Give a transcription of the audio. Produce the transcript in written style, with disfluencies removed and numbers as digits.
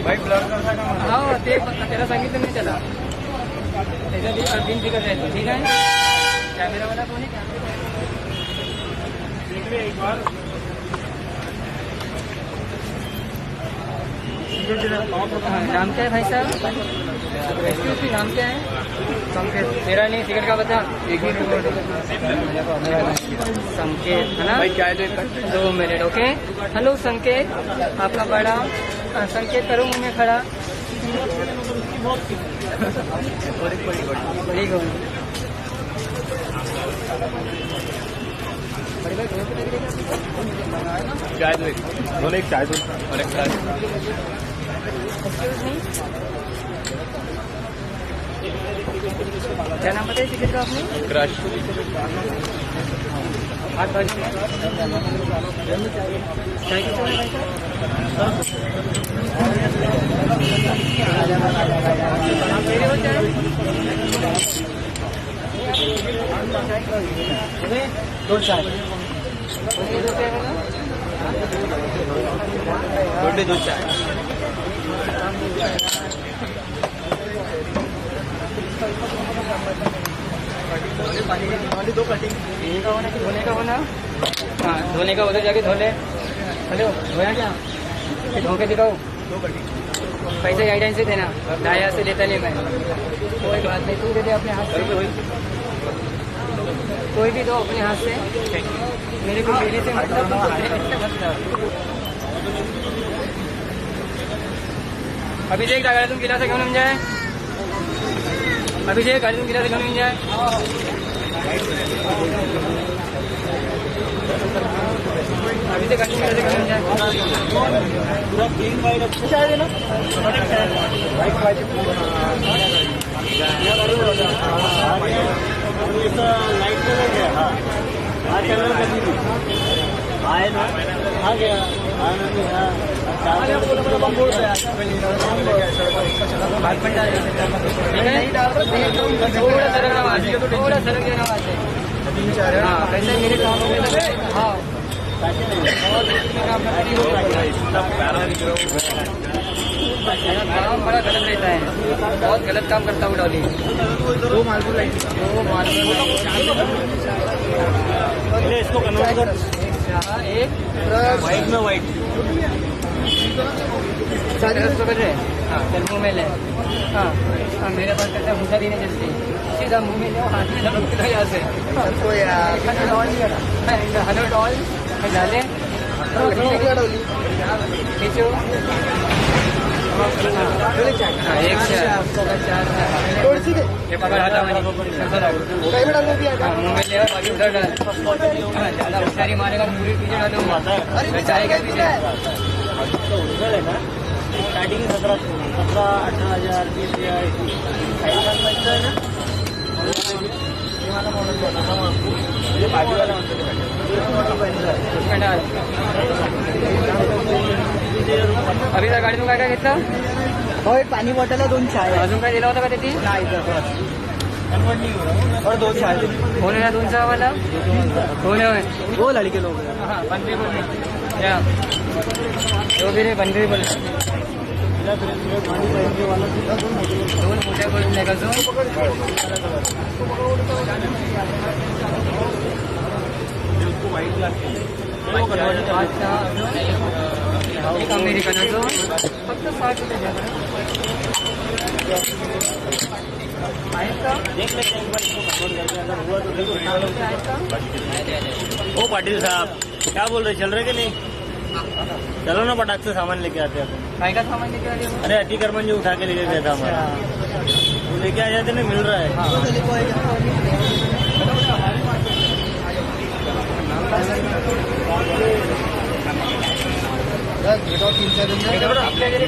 भाई ब्लर करता का हो ते त्याला सांगितलं नाही त्याला त्याच्या बिन फिकर राहतो ठीक आहे कॅमेरावाला कोणी एक बार नाम क्या है भाई साहब एक्सक्यूज मी नाम क्या है संकेत मेरा नहीं सिगरेट का बता एक ही संकेत है ना भाई क्या है 2 मिनट ओके हेलो संकेत आपका बड़ा संकेत करो मुंह में खड़ा बड़ी गो चाय दो एक दोनों एक चाय दो और एक चाय एक्सक्यूज मी क्या नाम बताया टिकट का आपने क्रश चाय कितना है भाई साहब मेरे हो चाय 2 चाय छोटे दो चाय दो कटिंग धोने का होना हाँ धोने का उधर जाके धो ले हेलो धोया क्या धो के दिखाओ 2 कटिंग पैसे गाइडेंस से देना दाया से देता नहीं मैं कोई बात नहीं तू दे दे अपने हाथ से कोई भी दो अपने हाथ से मेरे को मेरे से मतलब अभिषेक गाडीतून गिलास घेऊन येऊन जाय अभिषेक गाडीतून गिलास घेऊन येऊन जाय अभिषेक गाडीतून गिलास घेऊन येऊन जाय पूरा क्लीन वाइट अच्छा चाय देना वाइट वाइट लाइट कलर है हाँ कलर आए ना आ गया थोड़ा सरक देना हाँ कैसे मेरे काम हो गए हाँ काम बड़ा गलत रहता है बहुत गलत काम करता हूँ डॉली 2 मालपुर लाइट इसको कन्वर्ट कर एक वाइट में वाइट हाँ चल मुँह में ले हाँ हाँ मेरे पास कहता है भूसा देने जल्दी सीधा मुँह में ले हाथ में लगता यहाँ से हेलो डॉल डाले खींचो एक ये पकड़ हटा मुँह में ले बाकी उधर डाल ज़्यादा होशियारी मारेगा पूरी पीछे डालूंगा जाएगा पीछे स्टार्टिंग 17-18,000 20,000 ये बाजू वाला उसमें डाल अभी तर गाडीतून काय काय घेतलं हो एक पाणी बॉटल आहे 2 चाय अजून काय दिला होता का त्याची और 2 चाय फोन आहे ना तुमचा वाला फोन आहे वो लड़के लोग हाँ बनबी बोल या जो भी रे बनबी बोल 2 मोठ्या करून नाही का जो वाइट लागते एक अमेरिकनाचो फक्त 60 रुपये द्या आहेत का ओ पाटिल साहब क्या बोल रहे चल रहे कि नहीं चलो ना पटाख से सामान लेके आते हैं काय का सामान लेके आले हो? अरे अतिक्रमण जो उठा के लेके गया था हमारा वो लेके आ जाते ना मिल रहा है आपल्या घरी